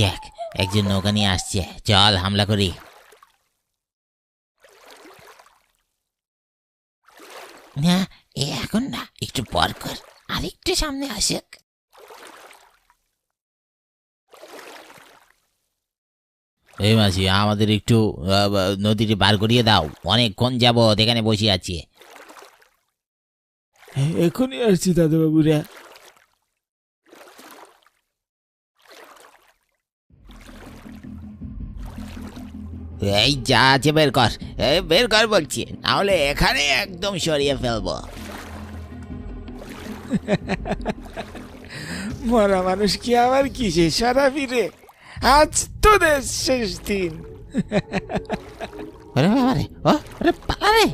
দেখ, একজন নৌকা নিয়ে আসছে, চল হামলা করি। না, এখন না, একটু পর কর, আরেকটু সামনে আসুক। এই মাসি, আমাদের একটু নদীটি পার করিয়ে দাও, অনেকক্ষণ যাবত এখানে বসে আছি। এখনই আসছি দাদাবাবুরা। এই যা আছে বের কর, বের কর বলছি, নাহলে এখানে একদম সরিয়ে ফেলবো। মরা মানুষ কি আবার কিসে সারা ফিরে? আজ তোদের শেষ দিন। আরে বাবা রে, ও আরে পালা রে।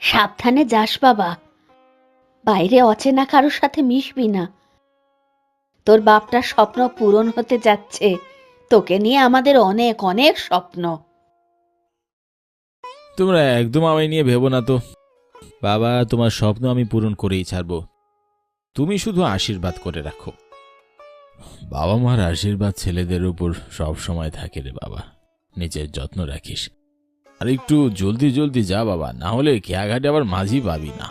সাবধানে যাস বাবা, বাইরে অচেনা কারোর সাথে মিশবি না। তোর বাপটার স্বপ্ন পূরণ হতে যাচ্ছে, তোকে নিয়ে আমাদের অনেক অনেক স্বপ্ন। তোমরা একদম আমায় নিয়ে ভেবো না তো বাবা, তোমার স্বপ্ন আমি পূরণ করেই ছাড়বো। তুমি শুধু আশীর্বাদ করে রাখো। বাবা মার আশীর্বাদ ছেলেদের উপর সব সময় থাকে রে বাবা। নিজের যত্ন রাখিস, আর একটু জলদি জলদি যা বাবা, না হলে খেয়াঘাটে আবার মাঝি পাবি না।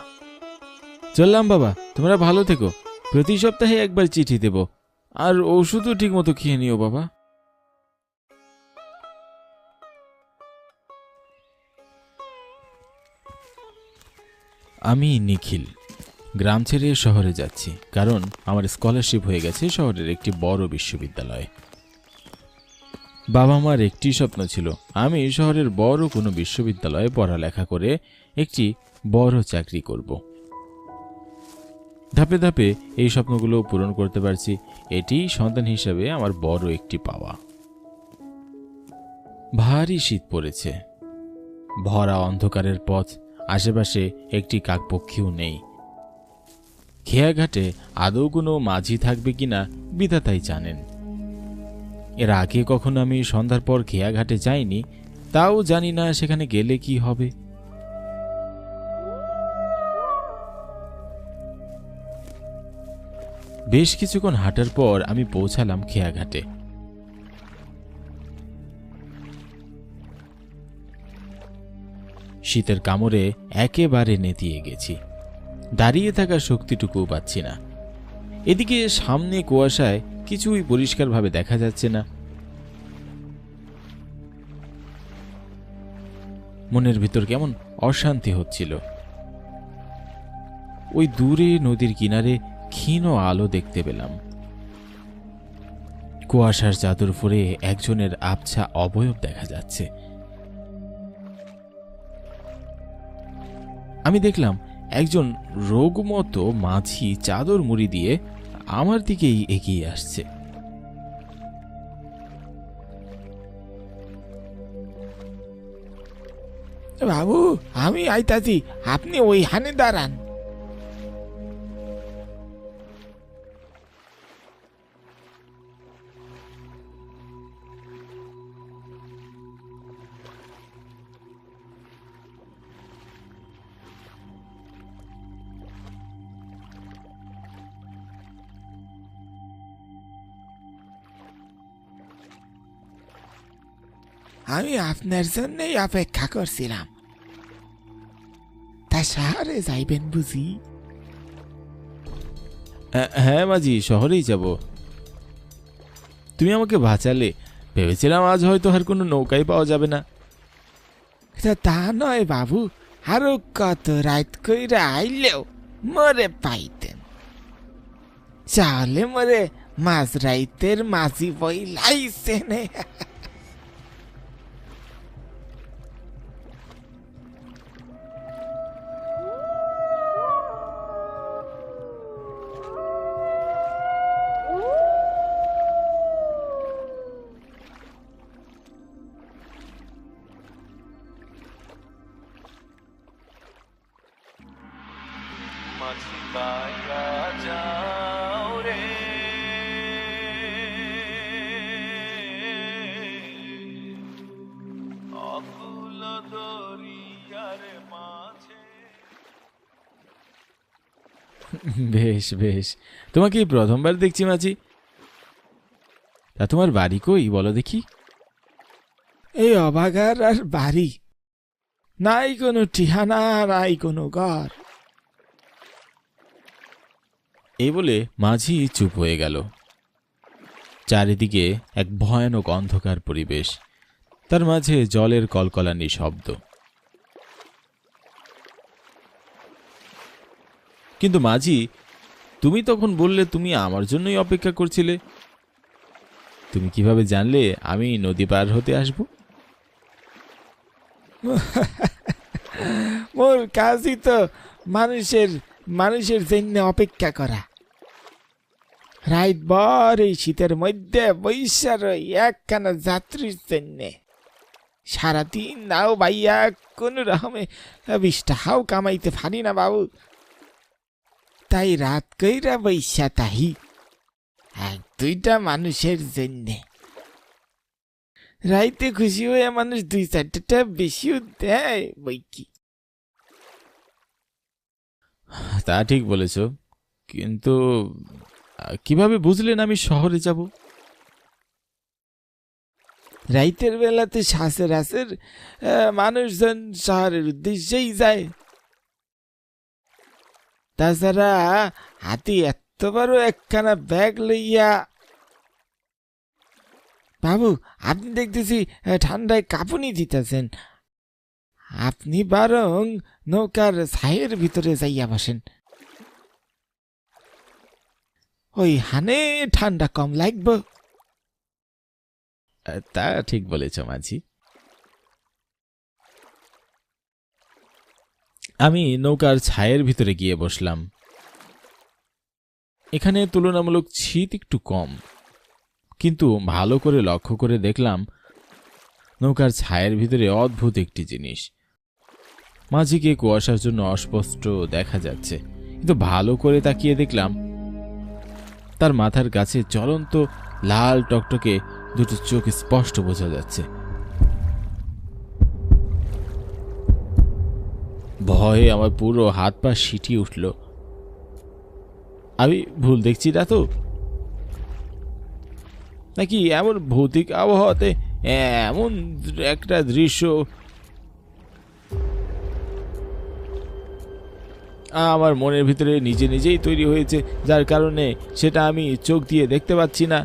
চললাম বাবা, তোমরা ভালো থেকো। প্রতি সপ্তাহে একবার চিঠি দেব, আর ওষুধও ঠিক মতো খেয়ে নিও বাবা। আমি নিখিল গ্রাম ছেড়ে শহরে যাচ্ছি, কারণ আমার স্কলারশিপ হয়ে গেছে শহরের একটি বড় বিশ্ববিদ্যালয়ে। বাবা মার একটি স্বপ্ন ছিল, আমি শহরের বড় কোনো বিশ্ববিদ্যালয়ে পড়ালেখা করে একটি বড় চাকরি করব। ধাপে ধাপে এই স্বপ্নগুলো পূরণ করতে পারছি, এটি সন্তান হিসেবে আমার বড় একটি পাওয়া। ভারী শীত পড়েছে, ভরা অন্ধকারের পথ, আশেপাশে একটি কাকপক্ষীও নেই। খেয়াঘাটে আদৌ কোনো মাঝি থাকবে কিনা বিধাতাই জানেন। এর আগে কখনো আমি সন্ধ্যার পর খেয়াঘাটে যাইনি, তাও জানি না সেখানে গেলে কি হবে। বেশ কিছুক্ষণ হাঁটার পর আমি পৌঁছালাম খেয়াঘাটে। শীতের কামড়ে একেবারে নেতিয়ে গেছি, দাঁড়িয়ে থাকার শক্তিটুকুও পাচ্ছি না। এদিকে সামনে কুয়াশায় কিছুই পরিষ্কারভাবে দেখা যাচ্ছে না। মনের ভিতর কেমন অশান্তি হচ্ছিল। ওই দূরে নদীর কিনারে ক্ষীণ আলো দেখতে পেলাম। কুয়াশার চাদর ফুরে একজনের আবছা অবয়ব দেখা যাচ্ছে। আমি দেখলাম একজন রোগমতো মাঝি চাদর মুড়ি দিয়ে আমার দিকেই এগিয়ে আসছে। বাবু, আমি আইতাছি, আপনি ওইখানে দাঁড়ান। আমি আপনার জন্যই অপেক্ষা করছিলাম। তা শহরে যাইবেন বুঝি? হ্যাঁ মাঝি, শহরেই যাব। তুমি আমাকে বাঁচালে, ভেবেছিলাম আজ হয়তো আর কোনো নৌকাই পাওয়া যাবে না। তা নয় বাবু, আরো কত রাত কইরা আইলেও মরে পাইতেন। চালে মরে মাঝ রাইতের মাঝি বইলাইছে নে। যাও রে। অকুল দরিয়ার মাঝে। বেশ বেশ, তোমাকে এই প্রথমবার দেখছি মাঝি। তা তোমার বাড়ি কই বলো দেখি? এই অবাগার আর বাড়ি, নাই কোনো ঠিকানা, নাই কোনো ঘর। এই বলে মাঝি চুপ হয়ে গেল। চারিদিকে এক ভয়ানক অন্ধকার পরিবেশ, তার মাঝে জলের কলকলানি শব্দ। কিন্তু মাঝি, তুমি তখন বললে তুমি আমার জন্যই অপেক্ষা করছিলে। তুমি কিভাবে জানলে আমি নদী পার হতে আসব? মোর কাজই তো মানুষের মানুষের জন্য অপেক্ষা করা। রাত ভর এই শীতের মধ্যে বৈশা রই একখানা যাত্রীর জন্য। সারাদিন নাও ভাইয়া কোন রকমে 20 টাকাও কামাইতে পারি না বাবু, তাই রাত কইরা বৈশা তাহি 1-2টা মানুষের জন্যে। রাইতে খুশি হয়ে মানুষ 2-4টা বেশিও দেয় বই কি। তা ঠিক বলেছ, কিন্তু কিভাবে বুঝলেন আমি শহরে যাব? রাইতের বেলাতে সচরাচর মানুষজন শহরের উদ্দেশ্যেই যায়। তাছাড়া হাতি এত বড় একখানা ব্যাগ লইয়া। বাবু, আপনি দেখতেছি ঠান্ডায় কাঁপুনি দিতেছেন। আপনি বরং নৌকার ছায়ের ভিতরে যাইয়া বসেন, ওই হানে ঠান্ডা কম লাগবে। তা ঠিক বলেছ মাঝি। আমি নৌকার ছায়ের ভিতরে গিয়ে বসলাম। এখানে তুলনামূলক শীত একটু কম, কিন্তু ভালো করে লক্ষ্য করে দেখলাম নৌকার ছায়ের ভিতরে অদ্ভুত একটি জিনিস। মাঝিকে কুয়াশার জন্য অস্পষ্ট দেখা যাচ্ছে, কিন্তু ভালো করে তাকিয়ে দেখলাম তার মাথার কাছে জ্বলন্ত লাল টকটকে দুটো চোখ স্পষ্ট বোঝা যাচ্ছে। ভয়ে আমার পুরো হাত পা সিটিয়ে উঠল। আমি ভুল দেখছি না তো? নাকি এমন ভৌতিক আবহাওয়াতে এমন একটা দৃশ্য আমার মনের ভিতরে নিজে নিজেই তৈরি হয়েছে, যার কারণে সেটা আমি চোখ দিয়ে দেখতে পাচ্ছি না?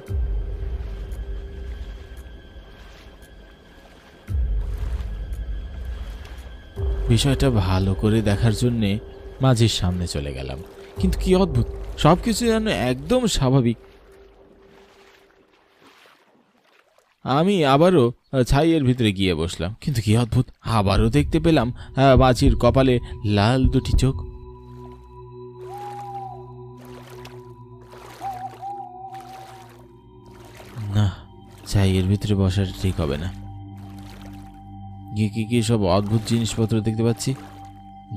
বিষয়টা ভালো করে দেখার জন্যে মাঝির সামনে চলে গেলাম। কিন্তু কি অদ্ভুত, সবকিছু যেন একদম স্বাভাবিক। আমি আবারও ছাইয়ের ভিতরে গিয়ে বসলাম, কিন্তু কি অদ্ভুত, আবারও দেখতে পেলাম মাঝির কপালে লাল দুটি চোখ। না, ছাইয়ের ভিতরে বসাটা ঠিক হবে না। কি সব অদ্ভুত জিনিসপত্র দেখতে পাচ্ছি।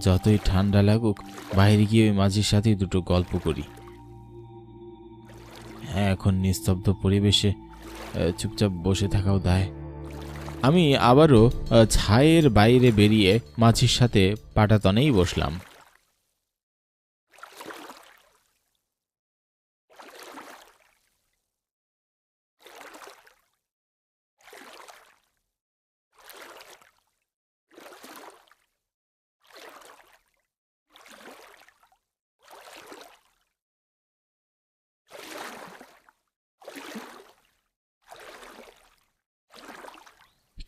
যতই ঠান্ডা লাগুক, বাইরে গিয়ে ওই মাঝির সাথে দুটো গল্প করি। হ্যাঁ, এখন নিস্তব্ধ পরিবেশে চুপচাপ বসে থাকাও দায়। আমি আবারও ছায়ের বাইরে বেরিয়ে মাঝির সাথে পাটাতনেই বসলাম।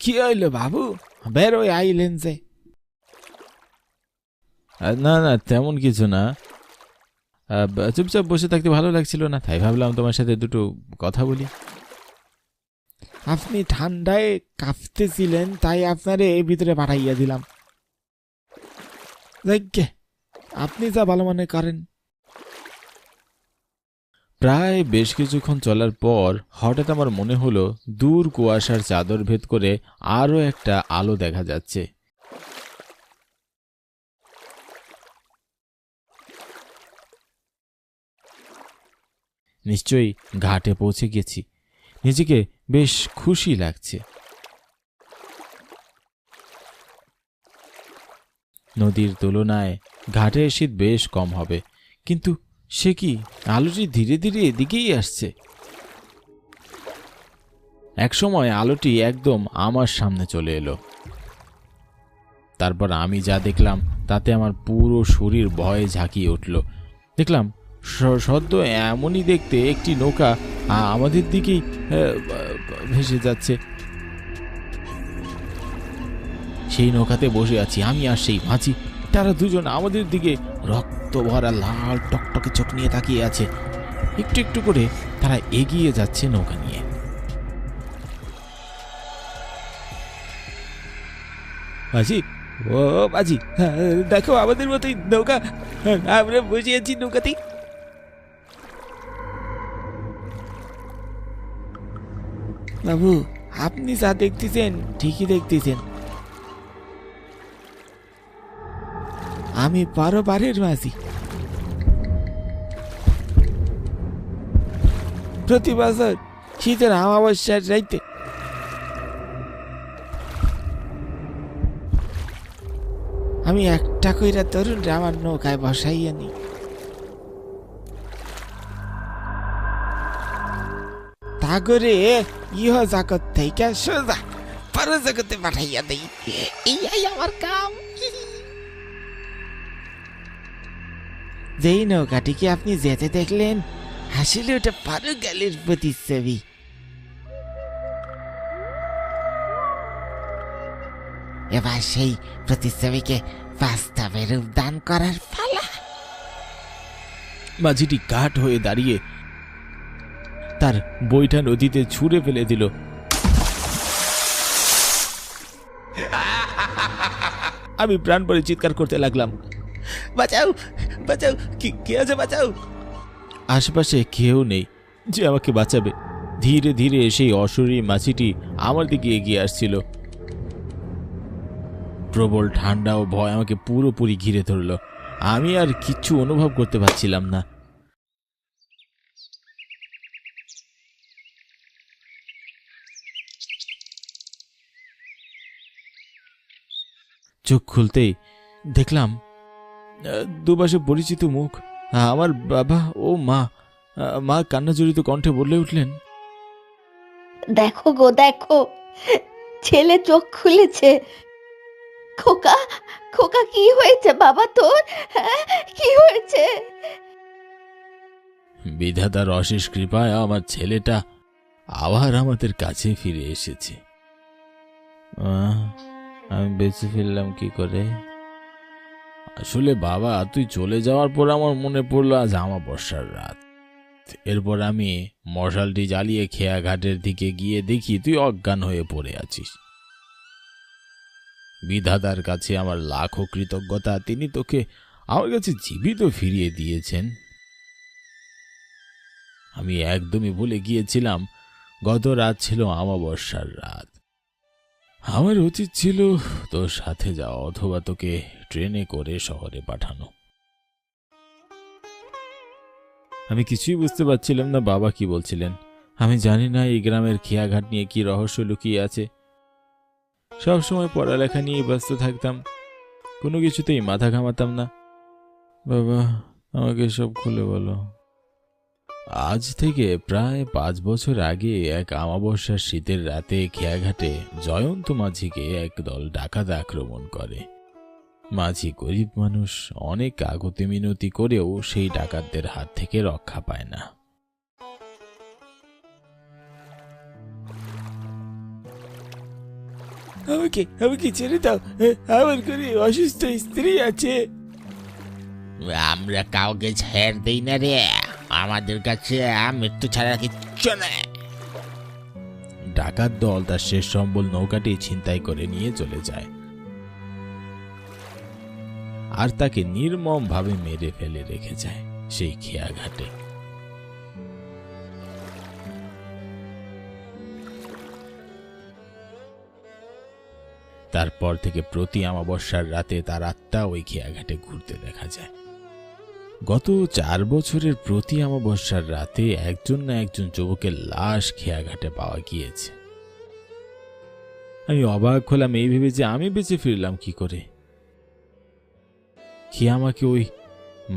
কি হইল বাবু, বেরোয় আইলেন যে? না না, তেমন কিছু না। চুপচাপ বসে থাকতে ভালো লাগছিল না, তাই ভাবলাম তোমার সাথে দুটো কথা বলি। আপনি ঠান্ডায় কাঁপতেছিলেন, তাই আপনারে এই ভিতরে পাঠাইয়া দিলাম। যাইগে, আপনি যা ভালো মনে করেন। প্রায় বেশ কিছুক্ষণ চলার পর হঠাৎ আমার মনে হলো দূর কুয়াশার চাদর ভেদ করে আরো একটা আলো দেখা যাচ্ছে। নিশ্চয়ই ঘাটে পৌঁছে গেছি। নিজেকে বেশ খুশি লাগছে। নদীর তুলনায় ঘাটে শীত বেশ কম হবে, কিন্তু সে কি, আলোটি ধীরে ধীরে এদিকেই আসছে। একসময় আলোটি একদম আমার সামনে চলে এলো। তারপর আমি যা দেখলাম তাতে আমার পুরো শরীর ভয়ে ঝাঁকিয়ে উঠল। দেখলাম সদ্য এমনই দেখতে একটি নৌকা আমাদের দিকেই ভেসে যাচ্ছে। সেই নৌকাতে বসে আছি আমি আর সেই মাঝি। তারা দুজন আমাদের দিকে রক্ত ভরা লাল টকটকে চোখ নিয়ে তাকিয়ে আছে। একটু একটু করে তারা এগিয়ে যাচ্ছে নৌকা নিয়ে। মাঝি, ও মাঝি, দেখো আমাদের মতোই নৌকা, আমরা বসে আছি নৌকাতেই। বাবু, আপনি যা দেখতেছেন ঠিকই দেখতেছেন। আমি পারের মাঝি। প্রতি বছর শীতের অমাবস্যার রাইতে আমি একটা কইরা তরুণরা আমার নৌকায় বসাইয়া নি। তা করে ইহ জগৎ থেকে সোজা পর জগতে পাঠাইয়া দেই। এই আমার কাম। যেই নৌকাটিকে আপনি যেতে দেখলেন, আসলে ওটা পারুগালের প্রতিচ্ছবি। এবার সেই প্রতিচ্ছবিকে বাস্তবে রূপ দান করার পালা। মাঝিটি কাঠ হয়ে দাঁড়িয়ে তার বইটা নদীতে ছুঁড়ে ফেলে দিল। আমি প্রাণ পরে চিৎকার করতে লাগলাম, বাঁচাও, বাঁচাও, কে আছে, বাঁচাও। আশেপাশে কেউ নেই যে আমাকে বাঁচাবে। ধীরে ধীরে সেই অশরীরী মাছিটি আমার দিকে এগিয়ে আসছিল। প্রবল ঠান্ডা ও ভয় আমাকে পুরোপুরি ঘিরে ধরল। আমি আর কিচ্ছু অনুভব করতে পারছিলাম না। চোখ খুলতেই দেখলাম দুপাশে পরিচিত মুখ। আমার বাবা ও মা। মা কান্না জড়িত কণ্ঠে বলে উঠলেন, দেখো গো দেখো, ছেলে চোখ খুলেছে। খোকা, খোকা, কি হয়েছে বাবা তোর? কি হয়েছে? বিধাতার অশেষ কৃপায় আমার ছেলেটা আবার আমাদের কাছে ফিরে এসেছে। আমি বেঁচে ফিরলাম কি করে? আসলে বাবা, তুই চলে যাওয়ার পর আমার মনে পড়লো আজ অমাবস্যার রাত। এরপর আমি মশালটি জ্বালিয়ে খেয়া ঘাটের দিকে গিয়ে দেখি তুই অজ্ঞান হয়ে পড়ে আছিস। বিধাতার কাছে আমার লাখো কৃতজ্ঞতা, তিনি তোকে আমার কাছে জীবিত ফিরিয়ে দিয়েছেন। আমি একদমই ভুলে গিয়েছিলাম গত রাত ছিল অমাবস্যার রাত। আমার উচিত ছিল তোর সাথে যাওয়া অথবা তোকে ট্রেনে করে শহরে পাঠানো। আমি কিছুই বুঝতে পারছিলাম না বাবা কি বলছিলেন। আমি জানি না এই গ্রামের খেয়াঘাট নিয়ে কি রহস্য লুকিয়ে আছে। সবসময় পড়ালেখা নিয়ে ব্যস্ত থাকতাম, কোনো কিছুতেই মাথা ঘামাতাম না। বাবা, আমাকে সব খুলে বলো। আজ থেকে প্রায় 5 বছর আগে এক অমাবস্যার শীতের রাতে খেয়াঘাটে জয়ন্ত মাঝিকে একদল ডাকাত আক্রমণ করে। মাঝি গরিব মানুষ, অনেক কাগতি মিনতি করেও সেই ডাকাতদের হাত থেকে রক্ষা পায় না। আমাকে ছেড়ে দাও, আমার ঘরে অসুস্থ স্ত্রী আছে। আমরা কাউকে ছেড় দেই না রে, আমাদের কাছে মৃত্যু ছাড়া কিচ্ছু নেই। ডাকাত দল তার শেষ সম্বল নৌকাটি ছিনতাই করে নিয়ে চলে যায় আর তাকে নির্মম ভাবে মেরে ফেলে রেখে যায় সেই খেয়াঘাটে। তারপর থেকে প্রতি অমাবস্যার রাতে তার আত্মা ওই খেয়াঘাটে ঘুরতে দেখা যায়। গত 4 বছরের প্রতি অমাবস্যার রাতে একজন না একজন যুবকের লাশ খেয়াঘাটে পাওয়া গিয়েছে। আমি অবাক হলাম এই ভেবে যে আমি বেঁচে ফিরলাম কি করে। কে আমাকে ওই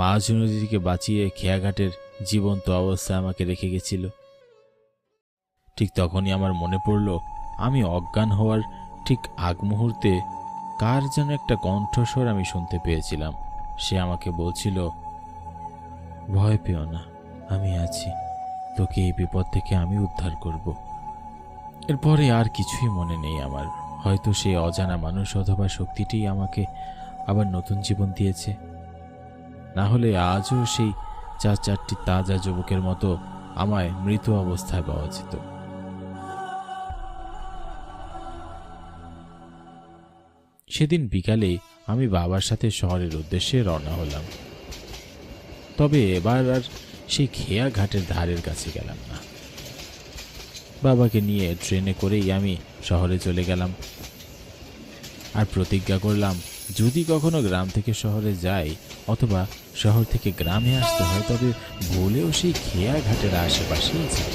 মাঝ নদীকে বাঁচিয়ে খেয়াঘাটের জীবন্ত অবস্থায় আমাকে রেখে গেছিল। ঠিক তখনই আমার মনে পড়ল আমি অজ্ঞান হওয়ার ঠিক আগ মুহূর্তে কার যেন একটা কণ্ঠস্বর আমি শুনতে পেয়েছিলাম। সে আমাকে বলছিল, ভয় পেও না, আমি আছি, তোকে এই বিপদ থেকে আমি উদ্ধার করব। এরপরে আর কিছুই মনে নেই আমার। হয়তো সেই অজানা মানুষ অথবা শক্তিটিই আমাকে আবার নতুন জীবন দিয়েছে, না হলে আজও সেই 4টি তাজা যুবকের মতো আমায় মৃত অবস্থায় পাওয়া যেত। সেদিন বিকালে আমি বাবার সাথে শহরের উদ্দেশ্যে রওনা হলাম। তবে এবার আর সেই খেয়া ঘাটের ধারের কাছে গেলাম না। বাবাকে নিয়ে ট্রেনে করেই আমি শহরে চলে গেলাম। আর প্রতিজ্ঞা করলাম, যদি কখনো গ্রাম থেকে শহরে যাই অথবা শহর থেকে গ্রামে আসতে হয়, তবে ভুলেও সেই খেয়া ঘাটের আশেপাশেই যাব।